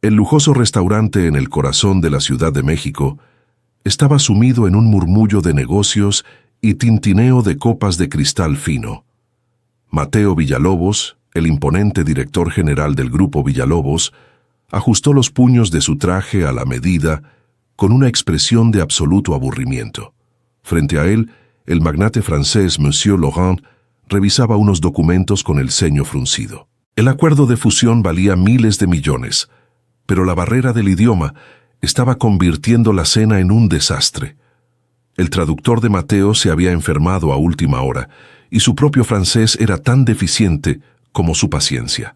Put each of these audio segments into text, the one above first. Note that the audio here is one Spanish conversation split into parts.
El lujoso restaurante en el corazón de la Ciudad de México estaba sumido en un murmullo de negocios y tintineo de copas de cristal fino. Mateo Villalobos, el imponente director general del Grupo Villalobos, ajustó los puños de su traje a la medida con una expresión de absoluto aburrimiento. Frente a él, el magnate francés Monsieur Laurent revisaba unos documentos con el ceño fruncido. El acuerdo de fusión valía miles de millones, pero la barrera del idioma estaba convirtiendo la cena en un desastre. El traductor de Mateo se había enfermado a última hora, y su propio francés era tan deficiente como su paciencia.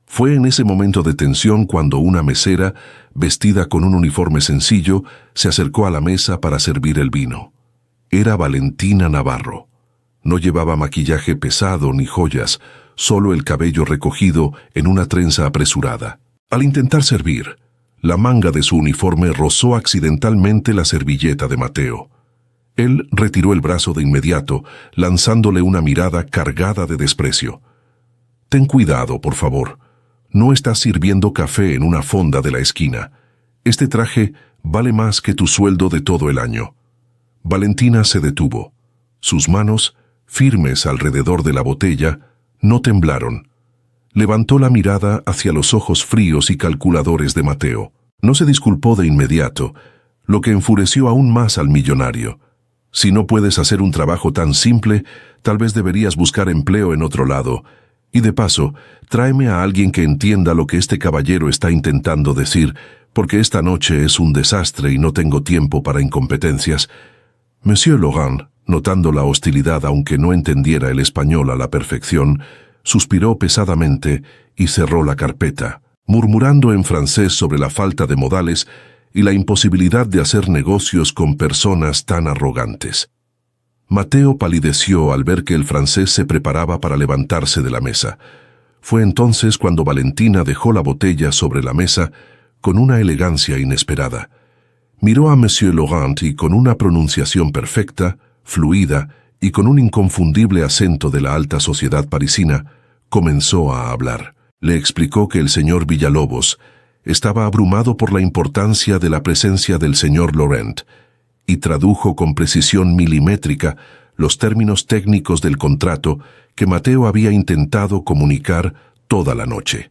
Fue en ese momento de tensión cuando una mesera, vestida con un uniforme sencillo, se acercó a la mesa para servir el vino. Era Valentina Navarro. No llevaba maquillaje pesado ni joyas, solo el cabello recogido en una trenza apresurada. Al intentar servir, la manga de su uniforme rozó accidentalmente la servilleta de Mateo. Él retiró el brazo de inmediato, lanzándole una mirada cargada de desprecio. «Ten cuidado, por favor. No estás sirviendo café en una fonda de la esquina. Este traje vale más que tu sueldo de todo el año». Valentina se detuvo. Sus manos, firmes alrededor de la botella, no temblaron. Levantó la mirada hacia los ojos fríos y calculadores de Mateo. No se disculpó de inmediato, lo que enfureció aún más al millonario. «Si no puedes hacer un trabajo tan simple, tal vez deberías buscar empleo en otro lado. Y de paso, tráeme a alguien que entienda lo que este caballero está intentando decir, porque esta noche es un desastre y no tengo tiempo para incompetencias». Monsieur Laurent, notando la hostilidad aunque no entendiera el español a la perfección, suspiró pesadamente y cerró la carpeta, murmurando en francés sobre la falta de modales y la imposibilidad de hacer negocios con personas tan arrogantes. Mateo palideció al ver que el francés se preparaba para levantarse de la mesa. Fue entonces cuando Valentina dejó la botella sobre la mesa con una elegancia inesperada. Miró a Monsieur Laurent y con una pronunciación perfecta, fluida y con un inconfundible acento de la alta sociedad parisina, comenzó a hablar. Le explicó que el señor Villalobos estaba abrumado por la importancia de la presencia del señor Laurent y tradujo con precisión milimétrica los términos técnicos del contrato que Mateo había intentado comunicar toda la noche.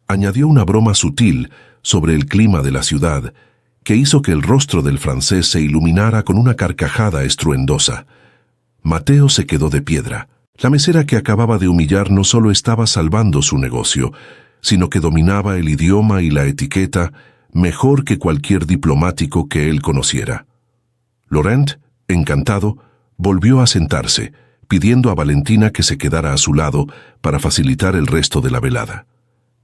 Añadió una broma sutil sobre el clima de la ciudad que hizo que el rostro del francés se iluminara con una carcajada estruendosa. Mateo se quedó de piedra. La mesera que acababa de humillar no solo estaba salvando su negocio, sino que dominaba el idioma y la etiqueta mejor que cualquier diplomático que él conociera. Laurent, encantado, volvió a sentarse, pidiendo a Valentina que se quedara a su lado para facilitar el resto de la velada.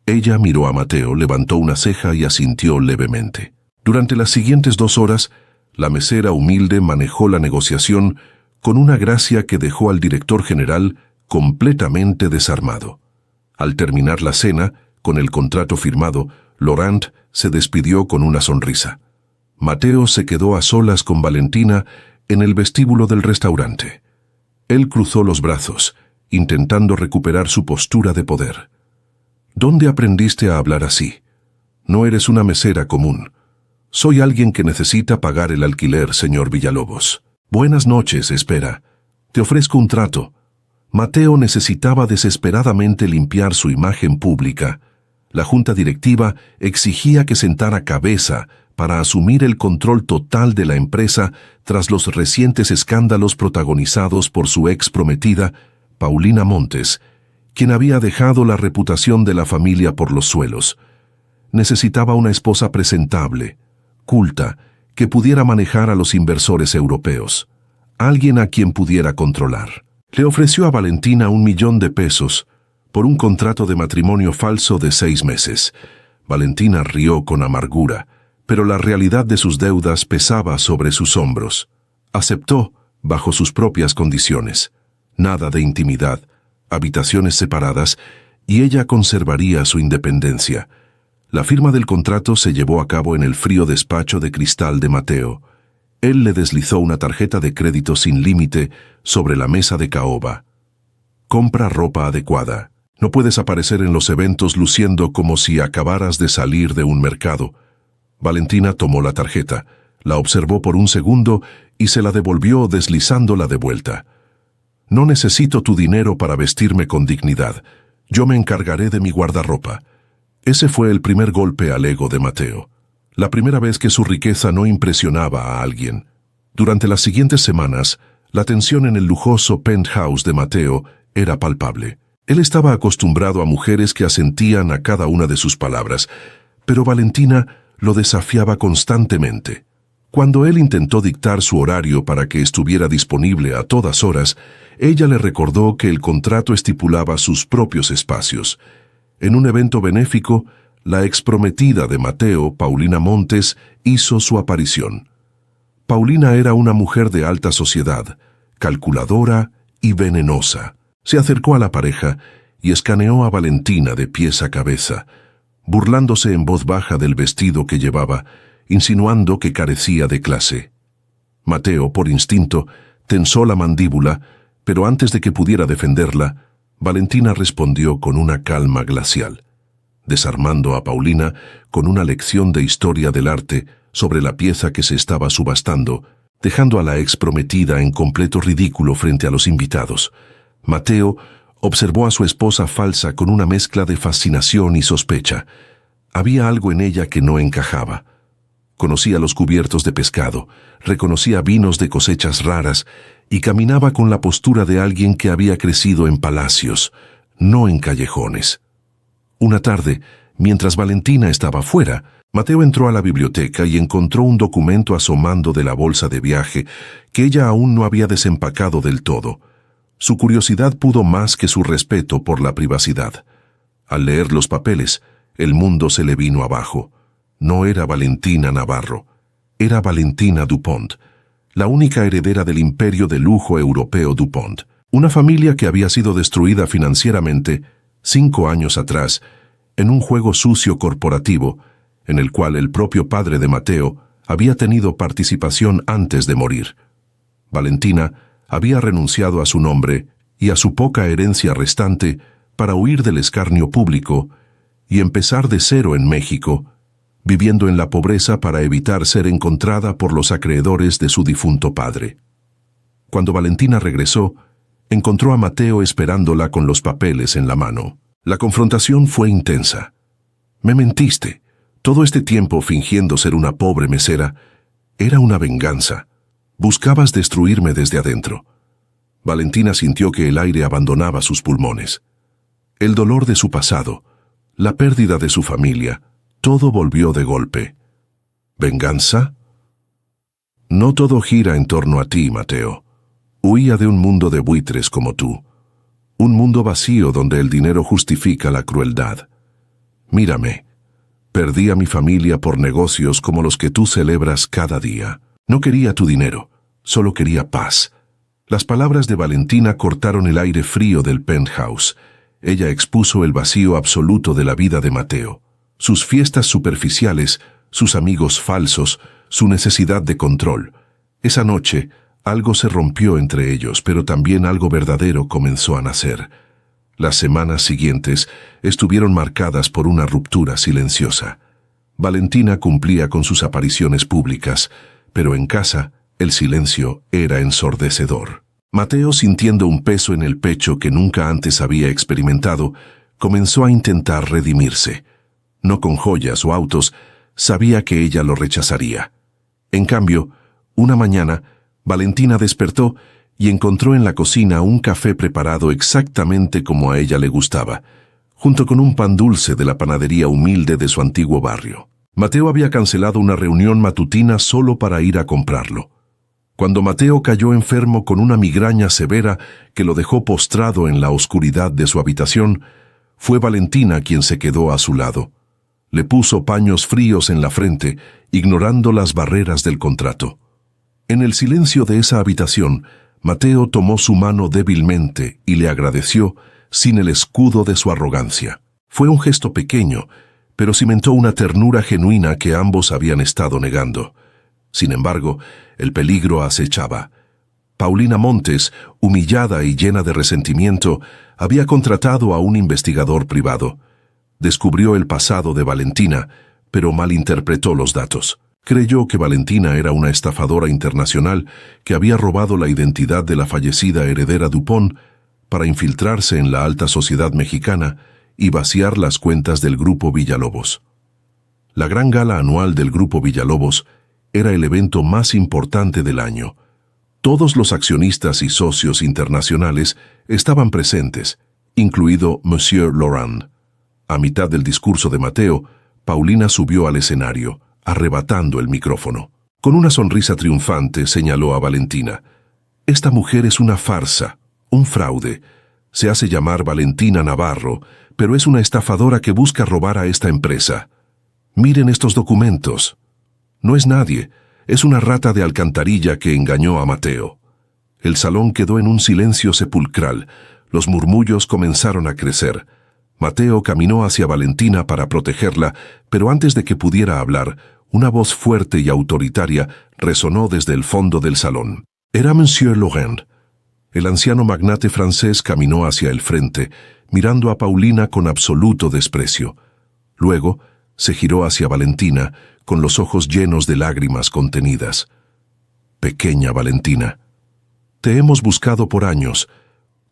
Ella miró a Mateo, levantó una ceja y asintió levemente. Durante las siguientes 2 horas, la mesera humilde manejó la negociación con una gracia que dejó al director general completamente desarmado. Al terminar la cena, con el contrato firmado, Laurent se despidió con una sonrisa. Mateo se quedó a solas con Valentina en el vestíbulo del restaurante. Él cruzó los brazos, intentando recuperar su postura de poder. «¿Dónde aprendiste a hablar así? No eres una mesera común. Soy alguien que necesita pagar el alquiler, señor Villalobos. Buenas noches, espera. Te ofrezco un trato». Mateo necesitaba desesperadamente limpiar su imagen pública. La junta directiva exigía que sentara cabeza para asumir el control total de la empresa tras los recientes escándalos protagonizados por su ex prometida, Paulina Montes, quien había dejado la reputación de la familia por los suelos. Necesitaba una esposa presentable, culta, que pudiera manejar a los inversores europeos, alguien a quien pudiera controlar. Le ofreció a Valentina 1 millón de pesos por un contrato de matrimonio falso de 6 meses. Valentina rió con amargura, pero la realidad de sus deudas pesaba sobre sus hombros. Aceptó, bajo sus propias condiciones. Nada de intimidad, habitaciones separadas, y ella conservaría su independencia. La firma del contrato se llevó a cabo en el frío despacho de cristal de Mateo. Él le deslizó una tarjeta de crédito sin límite sobre la mesa de caoba. «Compra ropa adecuada. No puedes aparecer en los eventos luciendo como si acabaras de salir de un mercado. Valentina tomó la tarjeta, la observó por un segundo y se la devolvió deslizándola de vuelta. No necesito tu dinero para vestirme con dignidad. Yo me encargaré de mi guardarropa. Ese fue el primer golpe al ego de Mateo. La primera vez que su riqueza no impresionaba a alguien. Durante las siguientes semanas, la tensión en el lujoso penthouse de Mateo era palpable. Él estaba acostumbrado a mujeres que asentían a cada una de sus palabras, pero Valentina lo desafiaba constantemente. Cuando él intentó dictar su horario para que estuviera disponible a todas horas, ella le recordó que el contrato estipulaba sus propios espacios. En un evento benéfico, la exprometida de Mateo, Paulina Montes, hizo su aparición. Paulina era una mujer de alta sociedad, calculadora y venenosa. Se acercó a la pareja y escaneó a Valentina de pies a cabeza, burlándose en voz baja del vestido que llevaba, insinuando que carecía de clase. Mateo, por instinto, tensó la mandíbula, pero antes de que pudiera defenderla, Valentina respondió con una calma glacial, desarmando a Paulina con una lección de historia del arte sobre la pieza que se estaba subastando, dejando a la exprometida en completo ridículo frente a los invitados. Mateo observó a su esposa falsa con una mezcla de fascinación y sospecha. Había algo en ella que no encajaba. Conocía los cubiertos de pescado, reconocía vinos de cosechas raras y caminaba con la postura de alguien que había crecido en palacios, no en callejones. Una tarde, mientras Valentina estaba fuera, Mateo entró a la biblioteca y encontró un documento asomando de la bolsa de viaje que ella aún no había desempacado del todo. Su curiosidad pudo más que su respeto por la privacidad. Al leer los papeles, el mundo se le vino abajo. No era Valentina Navarro, era Valentina Dupont, la única heredera del imperio de lujo europeo Dupont, una familia que había sido destruida financieramente 5 años atrás en un juego sucio corporativo en el cual el propio padre de Mateo había tenido participación antes de morir. Valentina había renunciado a su nombre y a su poca herencia restante para huir del escarnio público y empezar de cero en México, viviendo en la pobreza para evitar ser encontrada por los acreedores de su difunto padre. Cuando Valentina regresó, encontró a Mateo esperándola con los papeles en la mano. La confrontación fue intensa. «Me mentiste. Todo este tiempo fingiendo ser una pobre mesera. Era una venganza. Buscabas destruirme desde adentro». Valentina sintió que el aire abandonaba sus pulmones. El dolor de su pasado, la pérdida de su familia, todo volvió de golpe. ¿Venganza? No todo gira en torno a ti, Mateo. Huía de un mundo de buitres como tú. Un mundo vacío donde el dinero justifica la crueldad. Mírame. Perdí a mi familia por negocios como los que tú celebras cada día. No quería tu dinero, solo quería paz. Las palabras de Valentina cortaron el aire frío del penthouse. Ella expuso el vacío absoluto de la vida de Mateo. Sus fiestas superficiales, sus amigos falsos, su necesidad de control. Esa noche, algo se rompió entre ellos, pero también algo verdadero comenzó a nacer. Las semanas siguientes estuvieron marcadas por una ruptura silenciosa. Valentina cumplía con sus apariciones públicas, pero en casa el silencio era ensordecedor. Mateo, sintiendo un peso en el pecho que nunca antes había experimentado, comenzó a intentar redimirse. No con joyas o autos, sabía que ella lo rechazaría. En cambio, una mañana, Valentina despertó y encontró en la cocina un café preparado exactamente como a ella le gustaba, junto con un pan dulce de la panadería humilde de su antiguo barrio. Mateo había cancelado una reunión matutina solo para ir a comprarlo. Cuando Mateo cayó enfermo con una migraña severa que lo dejó postrado en la oscuridad de su habitación, fue Valentina quien se quedó a su lado. Le puso paños fríos en la frente, ignorando las barreras del contrato. En el silencio de esa habitación, Mateo tomó su mano débilmente y le agradeció sin el escudo de su arrogancia. Fue un gesto pequeño, pero cimentó una ternura genuina que ambos habían estado negando. Sin embargo, el peligro acechaba. Paulina Montes, humillada y llena de resentimiento, había contratado a un investigador privado. Descubrió el pasado de Valentina, pero malinterpretó los datos. Creyó que Valentina era una estafadora internacional que había robado la identidad de la fallecida heredera Dupont para infiltrarse en la alta sociedad mexicana y vaciar las cuentas del Grupo Villalobos. La gran gala anual del Grupo Villalobos era el evento más importante del año. Todos los accionistas y socios internacionales estaban presentes, incluido Monsieur Laurent. A mitad del discurso de Mateo, Paulina subió al escenario, arrebatando el micrófono. Con una sonrisa triunfante señaló a Valentina. «Esta mujer es una farsa, un fraude. Se hace llamar Valentina Navarro, pero es una estafadora que busca robar a esta empresa. Miren estos documentos. No es nadie, es una rata de alcantarilla que engañó a Mateo». El salón quedó en un silencio sepulcral. Los murmullos comenzaron a crecer. Mateo caminó hacia Valentina para protegerla, pero antes de que pudiera hablar, una voz fuerte y autoritaria resonó desde el fondo del salón. Era Monsieur Laurent. El anciano magnate francés caminó hacia el frente, mirando a Paulina con absoluto desprecio. Luego, se giró hacia Valentina, con los ojos llenos de lágrimas contenidas. «Pequeña Valentina, te hemos buscado por años.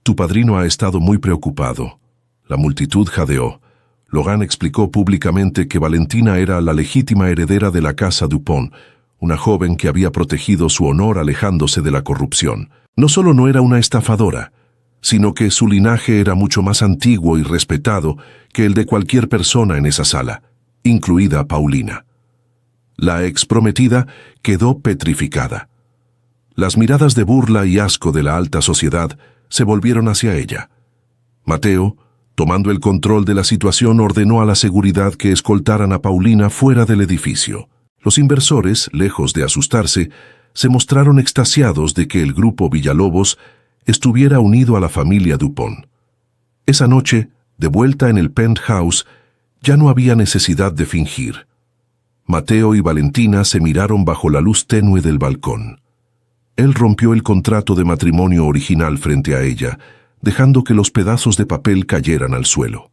Tu padrino ha estado muy preocupado». La multitud jadeó. Laurent explicó públicamente que Valentina era la legítima heredera de la casa Dupont, una joven que había protegido su honor alejándose de la corrupción. No solo no era una estafadora, sino que su linaje era mucho más antiguo y respetado que el de cualquier persona en esa sala, incluida Paulina. La exprometida quedó petrificada. Las miradas de burla y asco de la alta sociedad se volvieron hacia ella. Mateo, tomando el control de la situación, ordenó a la seguridad que escoltaran a Paulina fuera del edificio. Los inversores, lejos de asustarse, se mostraron extasiados de que el Grupo Villalobos estuviera unido a la familia Dupont. Esa noche, de vuelta en el penthouse, ya no había necesidad de fingir. Mateo y Valentina se miraron bajo la luz tenue del balcón. Él rompió el contrato de matrimonio original frente a ella, dejando que los pedazos de papel cayeran al suelo.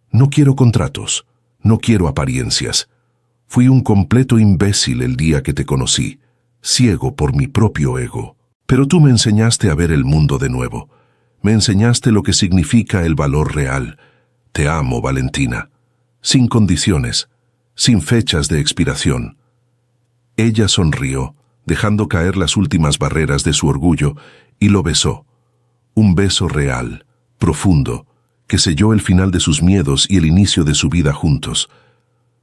«No quiero contratos, no quiero apariencias. Fui un completo imbécil el día que te conocí, ciego por mi propio ego. Pero tú me enseñaste a ver el mundo de nuevo. Me enseñaste lo que significa el valor real. Te amo, Valentina. Sin condiciones, sin fechas de expiración». Ella sonrió, dejando caer las últimas barreras de su orgullo, y lo besó. Un beso real, profundo, que selló el final de sus miedos y el inicio de su vida juntos.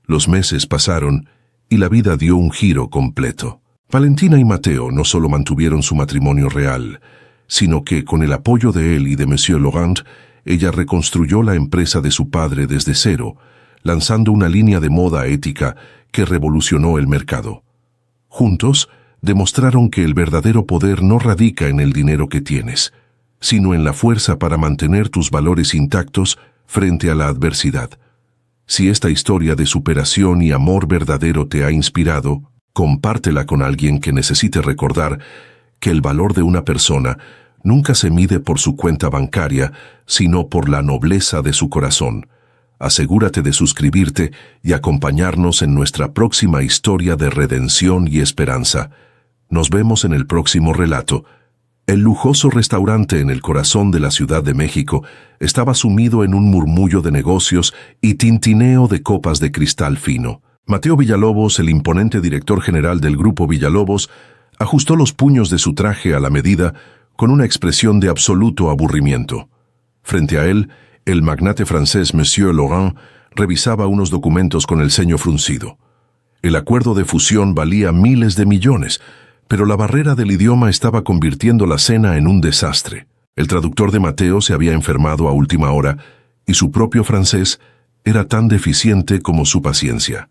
Los meses pasaron y la vida dio un giro completo. Valentina y Mateo no solo mantuvieron su matrimonio real, sino que, con el apoyo de él y de Monsieur Laurent, ella reconstruyó la empresa de su padre desde cero, lanzando una línea de moda ética que revolucionó el mercado. Juntos, demostraron que el verdadero poder no radica en el dinero que tienes, sino en la fuerza para mantener tus valores intactos frente a la adversidad. Si esta historia de superación y amor verdadero te ha inspirado, compártela con alguien que necesite recordar que el valor de una persona nunca se mide por su cuenta bancaria, sino por la nobleza de su corazón. Asegúrate de suscribirte y acompañarnos en nuestra próxima historia de redención y esperanza. Nos vemos en el próximo relato. El lujoso restaurante en el corazón de la Ciudad de México estaba sumido en un murmullo de negocios y tintineo de copas de cristal fino. Mateo Villalobos, el imponente director general del Grupo Villalobos, ajustó los puños de su traje a la medida con una expresión de absoluto aburrimiento. Frente a él, el magnate francés Monsieur Laurent revisaba unos documentos con el ceño fruncido. El acuerdo de fusión valía miles de millones, pero la barrera del idioma estaba convirtiendo la cena en un desastre. El traductor de Mateo se había enfermado a última hora y su propio francés era tan deficiente como su paciencia.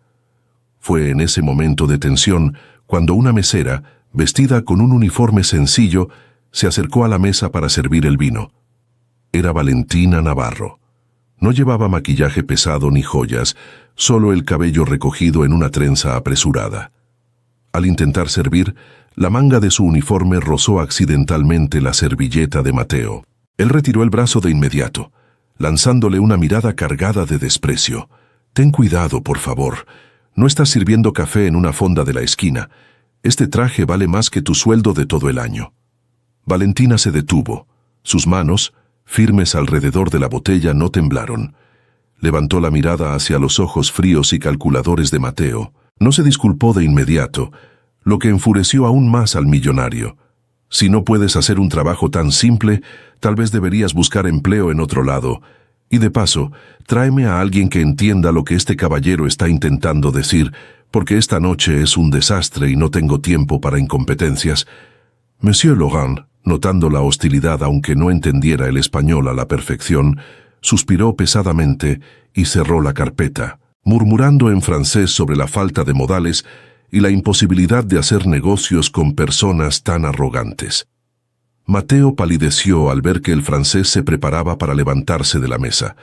Fue en ese momento de tensión cuando una mesera, vestida con un uniforme sencillo, se acercó a la mesa para servir el vino. Era Valentina Navarro. No llevaba maquillaje pesado ni joyas, solo el cabello recogido en una trenza apresurada. Al intentar servir, la manga de su uniforme rozó accidentalmente la servilleta de Mateo. Él retiró el brazo de inmediato, lanzándole una mirada cargada de desprecio. «Ten cuidado, por favor. No estás sirviendo café en una fonda de la esquina. Este traje vale más que tu sueldo de todo el año». Valentina se detuvo. Sus manos, firmes alrededor de la botella, no temblaron. Levantó la mirada hacia los ojos fríos y calculadores de Mateo. No se disculpó de inmediato, lo que enfureció aún más al millonario. «Si no puedes hacer un trabajo tan simple, tal vez deberías buscar empleo en otro lado. Y de paso, tráeme a alguien que entienda lo que este caballero está intentando decir, porque esta noche es un desastre y no tengo tiempo para incompetencias». Monsieur Laurent, notando la hostilidad aunque no entendiera el español a la perfección, suspiró pesadamente y cerró la carpeta, murmurando en francés sobre la falta de modales y la imposibilidad de hacer negocios con personas tan arrogantes. Mateo palideció al ver que el francés se preparaba para levantarse de la mesa.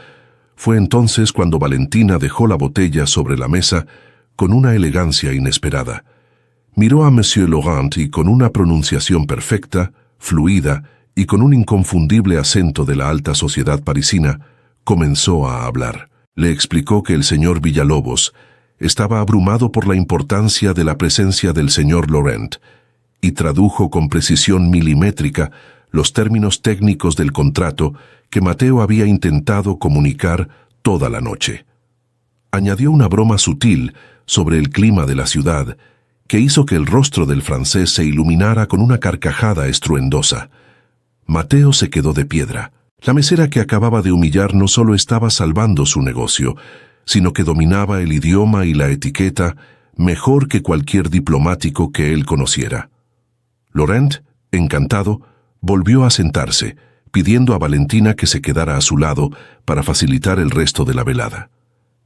Fue entonces cuando Valentina dejó la botella sobre la mesa con una elegancia inesperada. Miró a Monsieur Laurent y con una pronunciación perfecta, fluida y con un inconfundible acento de la alta sociedad parisina, comenzó a hablar. Le explicó que el señor Villalobos estaba abrumado por la importancia de la presencia del señor Laurent y tradujo con precisión milimétrica los términos técnicos del contrato que Mateo había intentado comunicar toda la noche. Añadió una broma sutil sobre el clima de la ciudad que hizo que el rostro del francés se iluminara con una carcajada estruendosa. Mateo se quedó de piedra. La mesera que acababa de humillar no solo estaba salvando su negocio, sino que dominaba el idioma y la etiqueta mejor que cualquier diplomático que él conociera. Laurent, encantado, volvió a sentarse, pidiendo a Valentina que se quedara a su lado para facilitar el resto de la velada.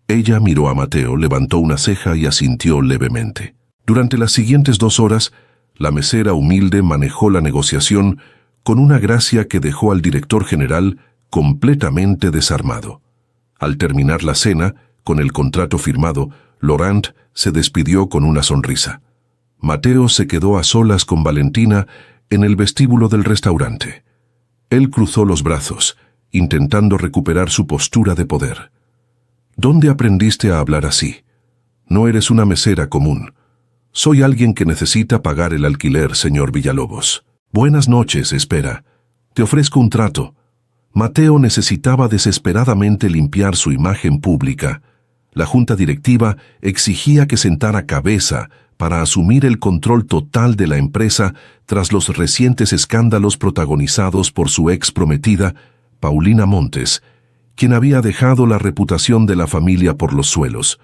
Ella miró a Mateo, levantó una ceja y asintió levemente. Durante las siguientes 2 horas, la mesera humilde manejó la negociación con una gracia que dejó al director general completamente desarmado. Al terminar la cena, con el contrato firmado, Laurent se despidió con una sonrisa. Mateo se quedó a solas con Valentina en el vestíbulo del restaurante. Él cruzó los brazos, intentando recuperar su postura de poder. «¿Dónde aprendiste a hablar así? No eres una mesera común. Soy alguien que necesita pagar el alquiler, señor Villalobos. Buenas noches, espera. Te ofrezco un trato». Mateo necesitaba desesperadamente limpiar su imagen pública. La junta directiva exigía que sentara cabeza para asumir el control total de la empresa tras los recientes escándalos protagonizados por su ex prometida, Paulina Montes, quien había dejado la reputación de la familia por los suelos.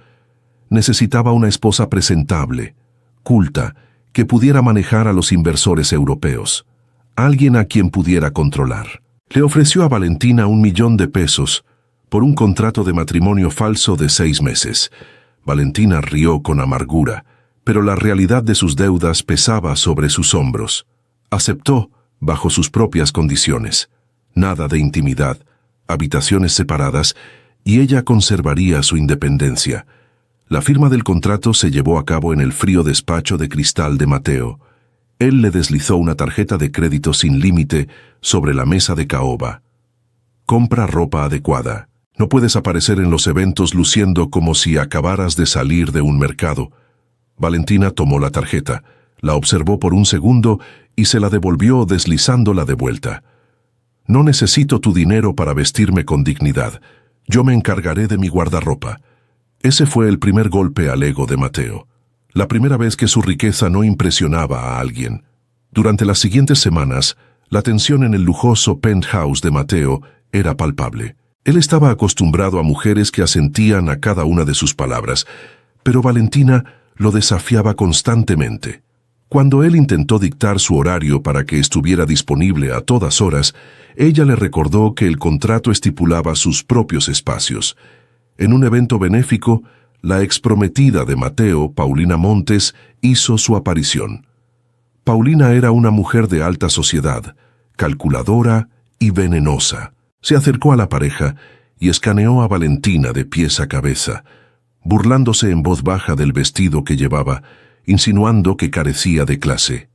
Necesitaba una esposa presentable, culta, que pudiera manejar a los inversores europeos, alguien a quien pudiera controlar. Le ofreció a Valentina 1 millón de pesos por un contrato de matrimonio falso de 6 meses. Valentina rió con amargura, pero la realidad de sus deudas pesaba sobre sus hombros. Aceptó, bajo sus propias condiciones. Nada de intimidad, habitaciones separadas, y ella conservaría su independencia. La firma del contrato se llevó a cabo en el frío despacho de cristal de Mateo. Él le deslizó una tarjeta de crédito sin límite sobre la mesa de caoba. «Compra ropa adecuada. No puedes aparecer en los eventos luciendo como si acabaras de salir de un mercado». Valentina tomó la tarjeta, la observó por un segundo y se la devolvió deslizándola de vuelta. «No necesito tu dinero para vestirme con dignidad. Yo me encargaré de mi guardarropa». Ese fue el primer golpe al ego de Mateo. La primera vez que su riqueza no impresionaba a alguien. Durante las siguientes semanas, la tensión en el lujoso penthouse de Mateo era palpable. Él estaba acostumbrado a mujeres que asentían a cada una de sus palabras, pero Valentina lo desafiaba constantemente. Cuando él intentó dictar su horario para que estuviera disponible a todas horas, ella le recordó que el contrato estipulaba sus propios espacios. En un evento benéfico, la exprometida de Mateo, Paulina Montes, hizo su aparición. Paulina era una mujer de alta sociedad, calculadora y venenosa. Se acercó a la pareja y escaneó a Valentina de pies a cabeza, burlándose en voz baja del vestido que llevaba, insinuando que carecía de clase.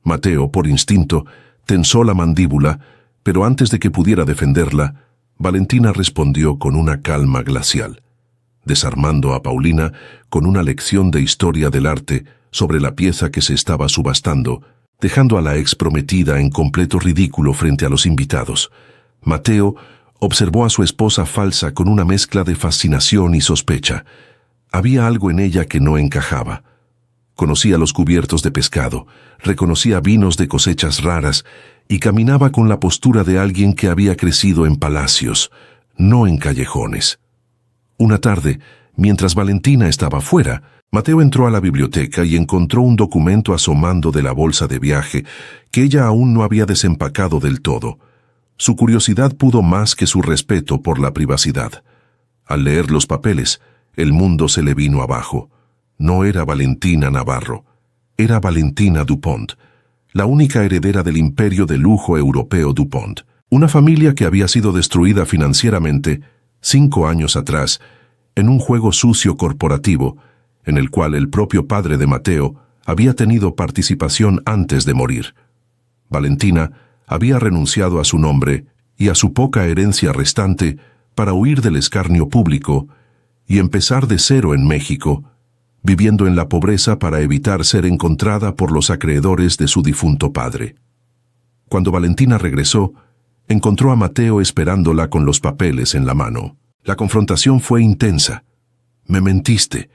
Mateo, por instinto, tensó la mandíbula, pero antes de que pudiera defenderla, Valentina respondió con una calma glacial, desarmando a Paulina con una lección de historia del arte sobre la pieza que se estaba subastando, dejando a la ex prometida en completo ridículo frente a los invitados. Mateo observó a su esposa falsa con una mezcla de fascinación y sospecha. Había algo en ella que no encajaba. Conocía los cubiertos de pescado, reconocía vinos de cosechas raras y caminaba con la postura de alguien que había crecido en palacios, no en callejones. Una tarde, mientras Valentina estaba fuera, Mateo entró a la biblioteca y encontró un documento asomando de la bolsa de viaje que ella aún no había desempacado del todo. Su curiosidad pudo más que su respeto por la privacidad. Al leer los papeles, el mundo se le vino abajo. No era Valentina Navarro, era Valentina Dupont, la única heredera del imperio de lujo europeo Dupont. Una familia que había sido destruida financieramente 5 años atrás en un juego sucio corporativo en el cual el propio padre de Mateo había tenido participación antes de morir. Valentina había renunciado a su nombre y a su poca herencia restante para huir del escarnio público y empezar de cero en México, viviendo en la pobreza para evitar ser encontrada por los acreedores de su difunto padre. Cuando Valentina regresó, encontró a Mateo esperándola con los papeles en la mano. La confrontación fue intensa. «Me mentiste.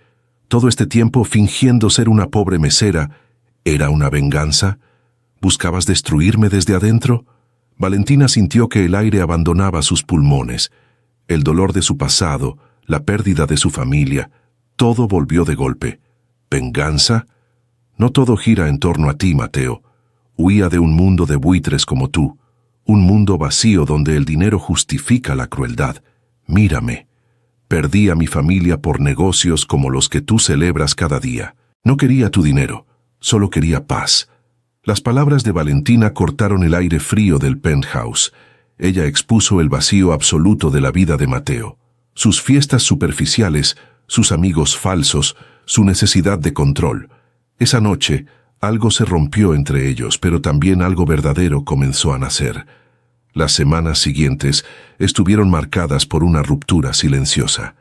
Todo este tiempo fingiendo ser una pobre mesera, ¿era una venganza? ¿Buscabas destruirme desde adentro?» Valentina sintió que el aire abandonaba sus pulmones. El dolor de su pasado, la pérdida de su familia, todo volvió de golpe. ¿Venganza? No todo gira en torno a ti, Mateo. Huía de un mundo de buitres como tú, un mundo vacío donde el dinero justifica la crueldad. Mírame. Perdí a mi familia por negocios como los que tú celebras cada día. No quería tu dinero, solo quería paz. Las palabras de Valentina cortaron el aire frío del penthouse. Ella expuso el vacío absoluto de la vida de Mateo. Sus fiestas superficiales, sus amigos falsos, su necesidad de control. Esa noche, algo se rompió entre ellos, pero también algo verdadero comenzó a nacer. Las semanas siguientes estuvieron marcadas por una ruptura silenciosa.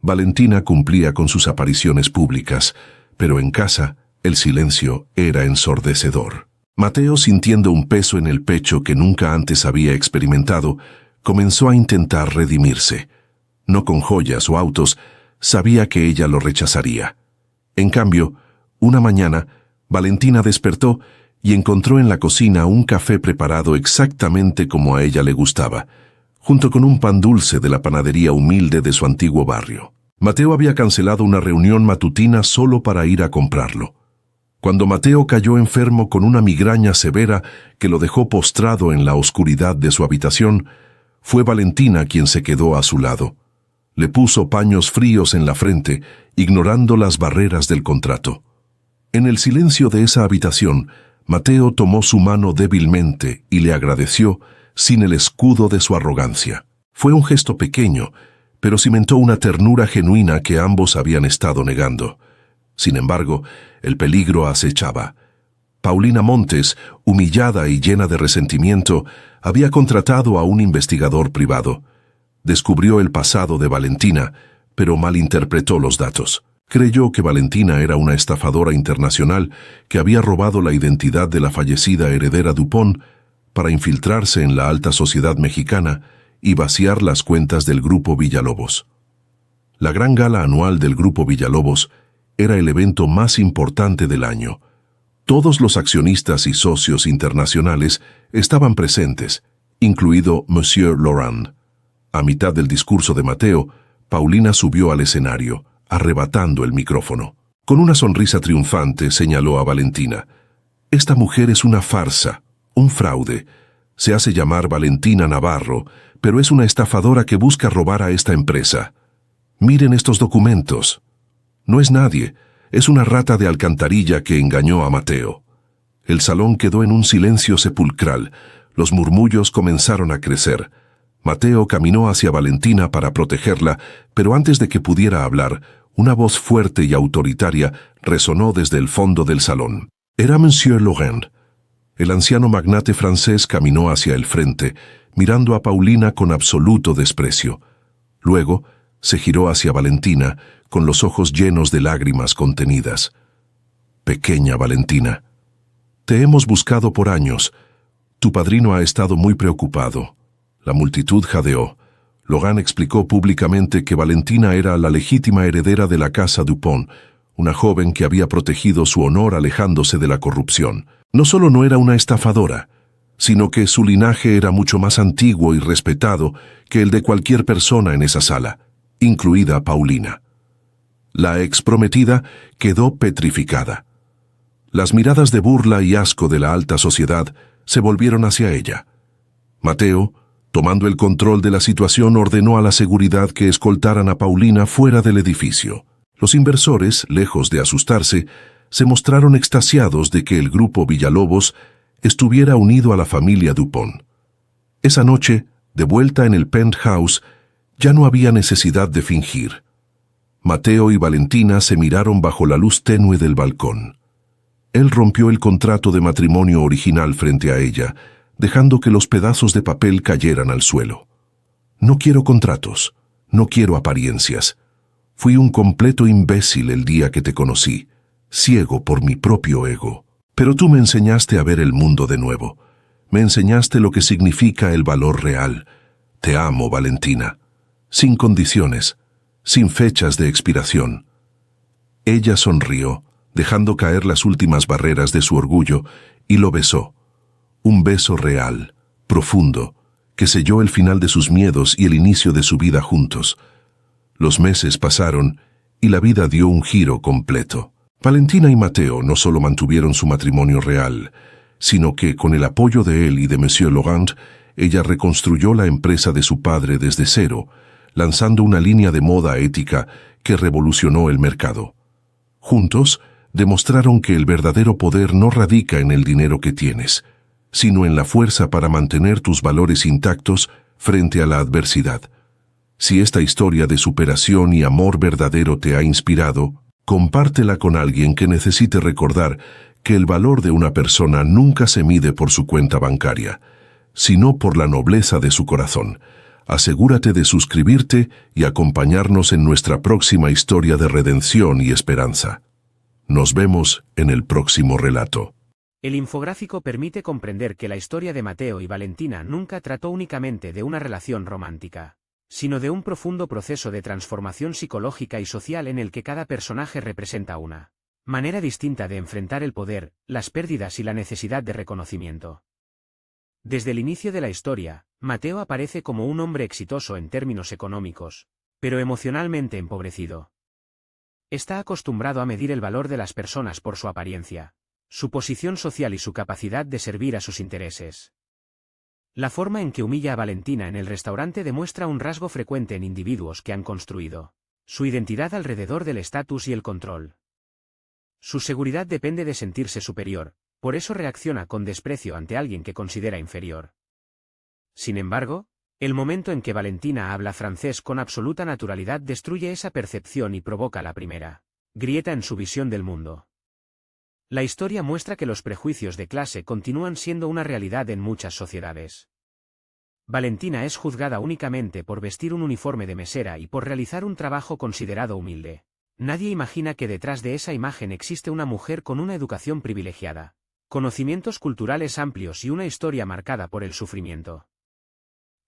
Valentina cumplía con sus apariciones públicas, pero en casa el silencio era ensordecedor. Mateo, sintiendo un peso en el pecho que nunca antes había experimentado, comenzó a intentar redimirse. No con joyas o autos, sabía que ella lo rechazaría. En cambio, una mañana, Valentina despertó y encontró en la cocina un café preparado exactamente como a ella le gustaba, junto con un pan dulce de la panadería humilde de su antiguo barrio. Mateo había cancelado una reunión matutina solo para ir a comprarlo. Cuando Mateo cayó enfermo con una migraña severa que lo dejó postrado en la oscuridad de su habitación, fue Valentina quien se quedó a su lado. Le puso paños fríos en la frente, ignorando las barreras del contrato. En el silencio de esa habitación, Mateo tomó su mano débilmente y le agradeció sin el escudo de su arrogancia. Fue un gesto pequeño, pero cimentó una ternura genuina que ambos habían estado negando. Sin embargo, el peligro acechaba. Paulina Montes, humillada y llena de resentimiento, había contratado a un investigador privado. Descubrió el pasado de Valentina, pero malinterpretó los datos. Creyó que Valentina era una estafadora internacional que había robado la identidad de la fallecida heredera Dupont para infiltrarse en la alta sociedad mexicana y vaciar las cuentas del Grupo Villalobos. La gran gala anual del Grupo Villalobos era el evento más importante del año. Todos los accionistas y socios internacionales estaban presentes, incluido Monsieur Laurent. A mitad del discurso de Mateo, Paulina subió al escenario, arrebatando el micrófono. Con una sonrisa triunfante señaló a Valentina. «Esta mujer es una farsa, un fraude. Se hace llamar Valentina Navarro, pero es una estafadora que busca robar a esta empresa. Miren estos documentos. No es nadie, es una rata de alcantarilla que engañó a Mateo». El salón quedó en un silencio sepulcral. Los murmullos comenzaron a crecer. Mateo caminó hacia Valentina para protegerla, pero antes de que pudiera hablar, una voz fuerte y autoritaria resonó desde el fondo del salón. Era Monsieur Laurent. El anciano magnate francés caminó hacia el frente, mirando a Paulina con absoluto desprecio. Luego, se giró hacia Valentina, con los ojos llenos de lágrimas contenidas. «Pequeña Valentina, te hemos buscado por años. Tu padrino ha estado muy preocupado». La multitud jadeó. Logan explicó públicamente que Valentina era la legítima heredera de la casa Dupont, una joven que había protegido su honor alejándose de la corrupción. No solo no era una estafadora, sino que su linaje era mucho más antiguo y respetado que el de cualquier persona en esa sala, incluida Paulina. La exprometida quedó petrificada. Las miradas de burla y asco de la alta sociedad se volvieron hacia ella. Mateo, tomando el control de la situación, ordenó a la seguridad que escoltaran a Paulina fuera del edificio. Los inversores, lejos de asustarse, se mostraron extasiados de que el grupo Villalobos estuviera unido a la familia Dupont. Esa noche, de vuelta en el penthouse, ya no había necesidad de fingir. Mateo y Valentina se miraron bajo la luz tenue del balcón. Él rompió el contrato de matrimonio original frente a ella, dejando que los pedazos de papel cayeran al suelo. «No quiero contratos, no quiero apariencias. Fui un completo imbécil el día que te conocí, ciego por mi propio ego. Pero tú me enseñaste a ver el mundo de nuevo. Me enseñaste lo que significa el valor real. Te amo, Valentina. Sin condiciones, sin fechas de expiración». Ella sonrió, dejando caer las últimas barreras de su orgullo, y lo besó. Un beso real, profundo, que selló el final de sus miedos y el inicio de su vida juntos. Los meses pasaron y la vida dio un giro completo. Valentina y Mateo no solo mantuvieron su matrimonio real, sino que, con el apoyo de él y de Monsieur Laurent, ella reconstruyó la empresa de su padre desde cero, lanzando una línea de moda ética que revolucionó el mercado. Juntos, demostraron que el verdadero poder no radica en el dinero que tienes, sino en la fuerza para mantener tus valores intactos frente a la adversidad. Si esta historia de superación y amor verdadero te ha inspirado, compártela con alguien que necesite recordar que el valor de una persona nunca se mide por su cuenta bancaria, sino por la nobleza de su corazón. Asegúrate de suscribirte y acompañarnos en nuestra próxima historia de redención y esperanza. Nos vemos en el próximo relato. El infográfico permite comprender que la historia de Mateo y Valentina nunca trató únicamente de una relación romántica, sino de un profundo proceso de transformación psicológica y social en el que cada personaje representa una manera distinta de enfrentar el poder, las pérdidas y la necesidad de reconocimiento. Desde el inicio de la historia, Mateo aparece como un hombre exitoso en términos económicos, pero emocionalmente empobrecido. Está acostumbrado a medir el valor de las personas por su apariencia, su posición social y su capacidad de servir a sus intereses. La forma en que humilla a Valentina en el restaurante demuestra un rasgo frecuente en individuos que han construido su identidad alrededor del estatus y el control. Su seguridad depende de sentirse superior, por eso reacciona con desprecio ante alguien que considera inferior. Sin embargo, el momento en que Valentina habla francés con absoluta naturalidad destruye esa percepción y provoca la primera grieta en su visión del mundo. La historia muestra que los prejuicios de clase continúan siendo una realidad en muchas sociedades. Valentina es juzgada únicamente por vestir un uniforme de mesera y por realizar un trabajo considerado humilde. Nadie imagina que detrás de esa imagen existe una mujer con una educación privilegiada, conocimientos culturales amplios y una historia marcada por el sufrimiento.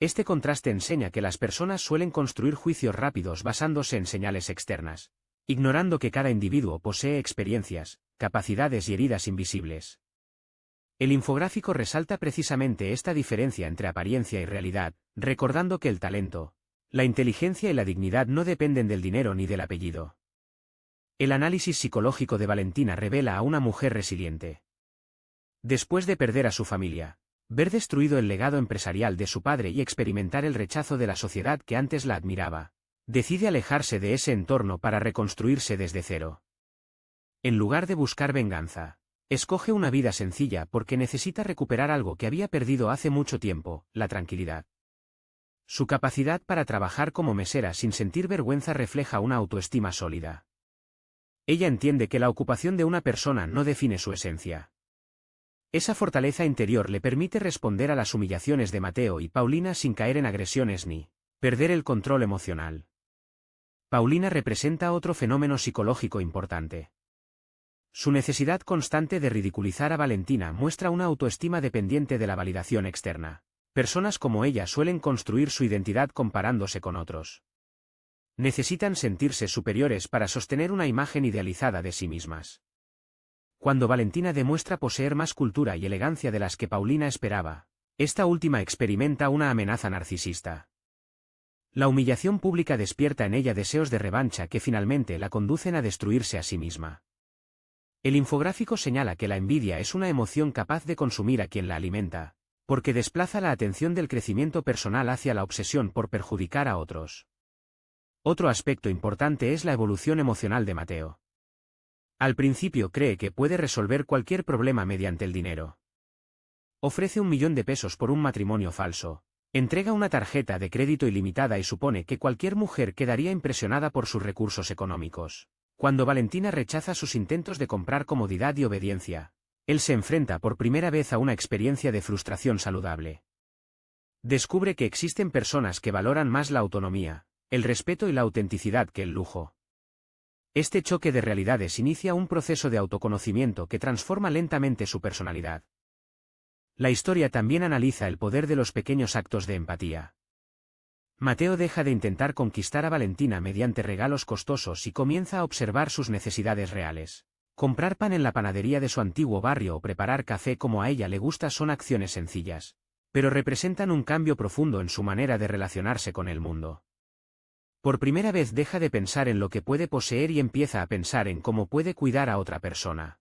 Este contraste enseña que las personas suelen construir juicios rápidos basándose en señales externas, ignorando que cada individuo posee experiencias, capacidades y heridas invisibles. El infográfico resalta precisamente esta diferencia entre apariencia y realidad, recordando que el talento, la inteligencia y la dignidad no dependen del dinero ni del apellido. El análisis psicológico de Valentina revela a una mujer resiliente. Después de perder a su familia, ver destruido el legado empresarial de su padre y experimentar el rechazo de la sociedad que antes la admiraba, decide alejarse de ese entorno para reconstruirse desde cero. En lugar de buscar venganza, escoge una vida sencilla porque necesita recuperar algo que había perdido hace mucho tiempo, la tranquilidad. Su capacidad para trabajar como mesera sin sentir vergüenza refleja una autoestima sólida. Ella entiende que la ocupación de una persona no define su esencia. Esa fortaleza interior le permite responder a las humillaciones de Mateo y Paulina sin caer en agresiones ni perder el control emocional. Paulina representa otro fenómeno psicológico importante. Su necesidad constante de ridiculizar a Valentina muestra una autoestima dependiente de la validación externa. Personas como ella suelen construir su identidad comparándose con otros. Necesitan sentirse superiores para sostener una imagen idealizada de sí mismas. Cuando Valentina demuestra poseer más cultura y elegancia de las que Paulina esperaba, esta última experimenta una amenaza narcisista. La humillación pública despierta en ella deseos de revancha que finalmente la conducen a destruirse a sí misma. El infográfico señala que la envidia es una emoción capaz de consumir a quien la alimenta, porque desplaza la atención del crecimiento personal hacia la obsesión por perjudicar a otros. Otro aspecto importante es la evolución emocional de Mateo. Al principio cree que puede resolver cualquier problema mediante el dinero. Ofrece 1.000.000 de pesos por un matrimonio falso. Entrega una tarjeta de crédito ilimitada y supone que cualquier mujer quedaría impresionada por sus recursos económicos. Cuando Valentina rechaza sus intentos de comprar comodidad y obediencia, él se enfrenta por primera vez a una experiencia de frustración saludable. Descubre que existen personas que valoran más la autonomía, el respeto y la autenticidad que el lujo. Este choque de realidades inicia un proceso de autoconocimiento que transforma lentamente su personalidad. La historia también analiza el poder de los pequeños actos de empatía. Mateo deja de intentar conquistar a Valentina mediante regalos costosos y comienza a observar sus necesidades reales. Comprar pan en la panadería de su antiguo barrio o preparar café como a ella le gusta son acciones sencillas, pero representan un cambio profundo en su manera de relacionarse con el mundo. Por primera vez deja de pensar en lo que puede poseer y empieza a pensar en cómo puede cuidar a otra persona.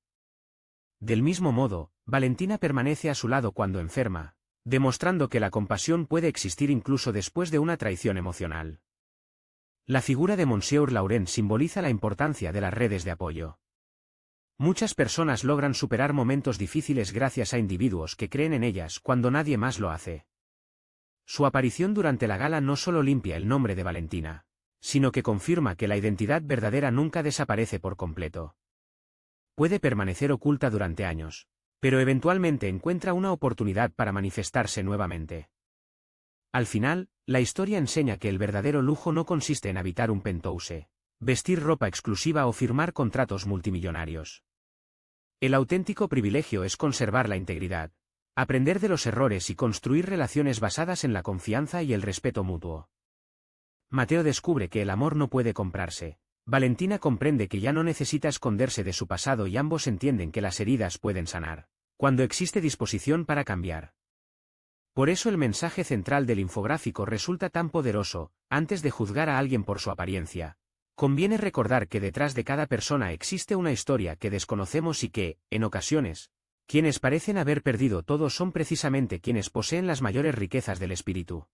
Del mismo modo, Valentina permanece a su lado cuando enferma, demostrando que la compasión puede existir incluso después de una traición emocional. La figura de Monsieur Laurent simboliza la importancia de las redes de apoyo. Muchas personas logran superar momentos difíciles gracias a individuos que creen en ellas cuando nadie más lo hace. Su aparición durante la gala no solo limpia el nombre de Valentina, sino que confirma que la identidad verdadera nunca desaparece por completo. Puede permanecer oculta durante años, pero eventualmente encuentra una oportunidad para manifestarse nuevamente. Al final, la historia enseña que el verdadero lujo no consiste en habitar un penthouse, vestir ropa exclusiva o firmar contratos multimillonarios. El auténtico privilegio es conservar la integridad, aprender de los errores y construir relaciones basadas en la confianza y el respeto mutuo. Mateo descubre que el amor no puede comprarse. Valentina comprende que ya no necesita esconderse de su pasado y ambos entienden que las heridas pueden sanar, cuando existe disposición para cambiar. Por eso el mensaje central del infográfico resulta tan poderoso: antes de juzgar a alguien por su apariencia, conviene recordar que detrás de cada persona existe una historia que desconocemos y que, en ocasiones, quienes parecen haber perdido todo son precisamente quienes poseen las mayores riquezas del espíritu.